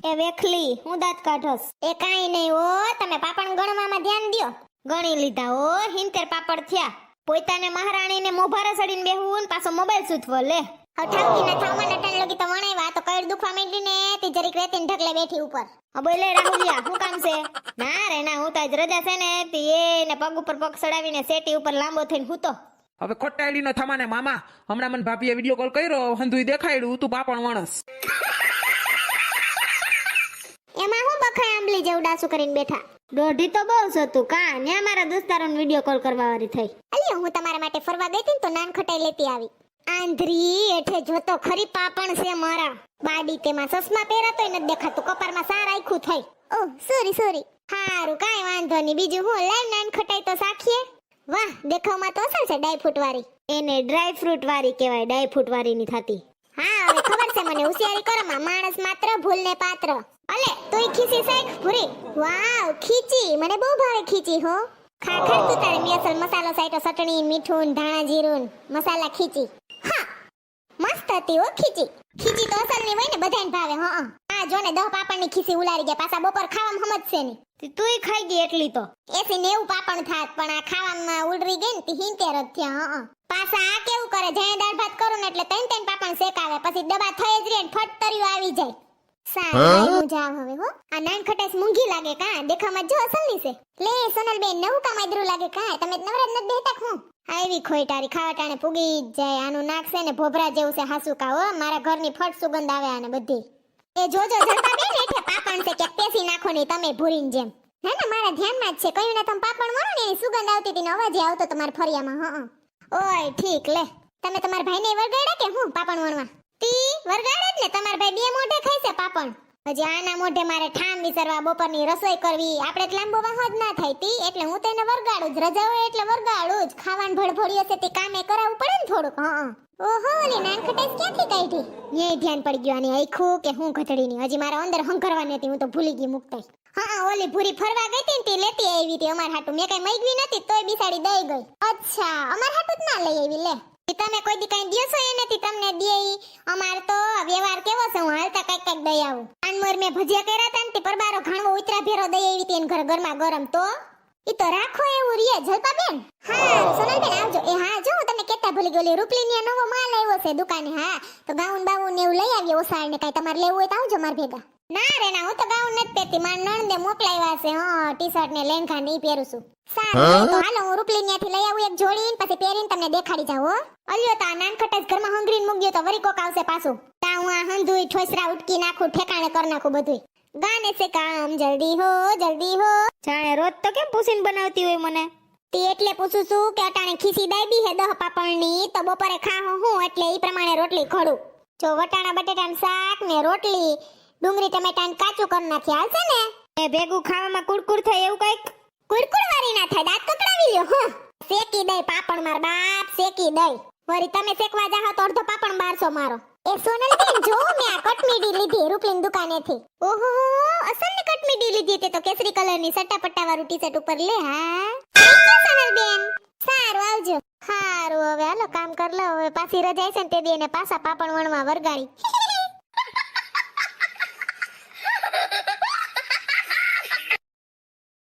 એ વેખલી હું દાંત કાઢસ. એ કાઈ નહીં હો, તમે પાપણ ગણવામાં ધ્યાન દ્યો. ગણી લીધા હો, 70 પાપડ થયા. પોતાને મહારાણીને મોભારે સડીને બેહું ને પાછો મોબાઈલ સૂતવો લે. હવે ઠાવકી ના થાવમાં નટણ લગી તો વણાવ્યા તો કઈડ દુખવા માંડી ને તી જરીક રેતીને ઢગલે બેઠી ઉપર. બોલે રાહુલિયા શું કામ છે? ના રે ના, હું તો આજ રજા છે ને તી એને પગ ઉપર પગ સડાવીને સેટી ઉપર લાંબો થઈને હૂતો. હવે ખોટાડી ન થમાને મામા, હમણાં મને ભાભીએ વિડીયો કોલ કર્યો, હંધુઈ દેખાડ્યું તું પાપણ વણસ. એમાં હું બખાય આંબલી જેવું ડાસુ કરીને બેઠા. દોઢી તો બહુ હતું કા ને મારા દોસ્તારોને વિડીયો કોલ કરવા વાળી થઈ. અલ્યો હું તમારા માટે ફરવા ગઈ હતી તો નાન ખટાઈ લેતી આવી. આંધરી એઠે જોતો ખરી પાપણ છે મારા. બાડી તેમાં સસમા પહેરાતોય નથી દેખાતું, કપારમાં સાર આખું થઈ. ઓહ સોરી. હારું કાઈ વાંધો નહીં, બીજું હું લાઈવ નાન ખટાઈ તો સાખીએ. વાહ દેખાવમાં તો અસર છે ડ્રાય ફ્રૂટ વાળી. એને ડ્રાય ફ્રૂટ વાળી કહેવાય, ડ્રાય ફ્રૂટ વાળી ની થાતી. હા હવે ખબર છે મને, હોશિયારી કરવામાં માણસ માત્ર ભૂલને પાત્ર. અલે તોય ખીચી સાઈક ભૂરી. વાવ ખીચી, મને બહુ ભાવે ખીચી હો. ખા તું તારે મિયાસલ મસાલો સાઈટો ચટણી મીઠું ધાણા જીરું મસાલા ખીચી. હા મસ્ત હતી હો ખીચી. ખીચી તો અસલ ની હોય ને બધાને ભાવે. હા આ જો ને 10 પાપણની ખીચી ઉલારી ગયા, પાછા બપોર ખાવામાં સમજશે ની. તુંય ખાઈ ગઈ એટલી તો 80-90 પાપણ થાત, પણ આ ખાવામાં ઉલરી ગઈ ને તી 70 જ થયા. હા પાછા આ કેવું કરે, જઈને દાળ ભાત કરું ને એટલે 3 પાપણ શેકાવે, પછી ડબ્બા થઈ જ રે ને ફટ તર્યું આવી જાય. સારું હું જાવ હવે હો. આ નાન ખટાઈસ મૂંઘી લાગે કા, દેખામાં જો અસલની છે. લે સોનલબેન નવું કામ આદરું લાગે કા, તમે નવરાત ન બેઠા હું આવી ખોઈટારી ખાવા ટાણે પૂગી જ જાય. આનું નાક છે ને ભોભરા જેવું છે હાસુકા હો, મારા ઘરની ફટ સુગંધ આવે આને બધી. એ જોજો જલપા બેન એઠે પાપણ છે કે પેસી નાખો ની તમે ભૂરીન જેમ. હે ને મારા ધ્યાનમાં જ છે, કયું ને તમે પાપણ વણો ને એની સુગંધ આવતી હતી ને અવાજ આવતો તમારા ફરિયામાં. હા ઓય ઠીક લે, તમે તમારા ભાઈને વરગાડ્યા કે હું પાપણ વણવા? તી વરગાડે જ ને, તમારા ભાઈ બે મોઢે ખાય છે પાપણ. હજી આના મોઢે મારે ઠામ વિસરવા બપોરની રસોઈ કરવી, આપણે લાંબો વાહો જ ના થાય તી, એટલે હું તેને વરગાડું જ. રજા હોય એટલે વરગાડું જ. ખાવાનું ભડભડિયો છે તે કામે કરાવવું પડે ને થોડુંક. હા ઓહો ઓલી નાન ખટાઈસ ક્યાંથી કાઢી? ન્યાય ધ્યાન પડી ગયું આની આખું કે હું ઘટડીની. હજી મારા અંદર હંકરવાની હતી, હું તો ભૂલી ગઈ મુકતા. હા ઓલી ભૂરી ફરવા ગઈ હતી ને તે લેતી આવી હતી અમાર હાટુ. મેં કઈ મગવી નથી તોય બિસાડી દઈ ગઈ. અચ્છા અમાર હાટુ જ ના લઈ આવી. લે તમે કોઈ દી કઈ દિયો છો એ નથી તમને દેઈ. અમાર તો વ્યવહાર કેવો છે, હું હાલતા કઈક દઈ આવું. આનમર મેં ભજીયા કર્યા હતા ને તે પરબારો ઘણવો ઉતરા ભેરો દઈ આવી હતી ઘર ગરમા ગરમ. તો ઈ તો રાખો એવું રે જલપા બેન. હા સોનલબેન આવજો. એ હા જો હું તમને કેતા ભૂલી ગઈ, રૂપલીની નવો માલ આવ્યો છે દુકાને. હા તો ગાઉન બાઉન ને એવું લઈ આવીએ ઓસાળ ને. કઈ તમારે લેવું હોય તો આવજો માર ભેગા. ના રે ના, હું તો ગાઉન નથી પહેરતી, માર નણંદે મોકલાવ્યા છે. હા ટી-શર્ટ ને લેંઘા ને ઈ પહેરું છું. સારું તો હાલો હું રૂપલીન્યાથી લઈ આવું એક જોડી ને પછી પહેરીને તમને દેખાડી જાવ. હો અલ્યો તા નાન ખટાઈસ ઘરમાં હંગરીને મૂક્યો તો વરી કોક આવશે પાછું. તા હું આ હંધુઈ ઠોસરા ઉટકી નાખું, ઠેકાણે કર નાખું બધું. ગાને સે કામ જલ્દી હો જાણે રોજ તો કેમ પૂછીને બનાવતી હોય મને. તે એટલે પૂછું છું કે અટાણે ખીસી દાબી હે 10 પાપણની તો બપોરે ખાહો હું એટલે ઈ પ્રમાણે રોટલી ખડું. જો વટાણા બટેટાનું શાક ને રોટલી ડુંગળી ટમેટાનું કાચું કરી નાખી હાલશે ને? એ ભેગું ખાવામાં કુડકુડ થાય એવું કઈક? કુડકુડ વારી ના થાય, દાંત કકડાવી લ્યો. હા શેકી દઈ પાપણ માર બાપ, શેકી દઈ. વરી તમે શેકવા જાહો તો અડધો પાપણ બારસો મારો. એ સોનલબેન જો મેં આ કટમીડી લીધી રૂપલીન દુકાનેથી. ઓહો અસલની કટમીડી લીધી તે તો કેસરી કલરની સટ્ટા વાળું ટી-શર્ટ ઉપર. લે હા થેન્ક યુ સોનલબેન. સારું આવજો. સારું હવે હાલો કામ કર લો, હવે પાછી રજા છે ને તે દી એને પાછા પાપણ વણવા વરગાડી.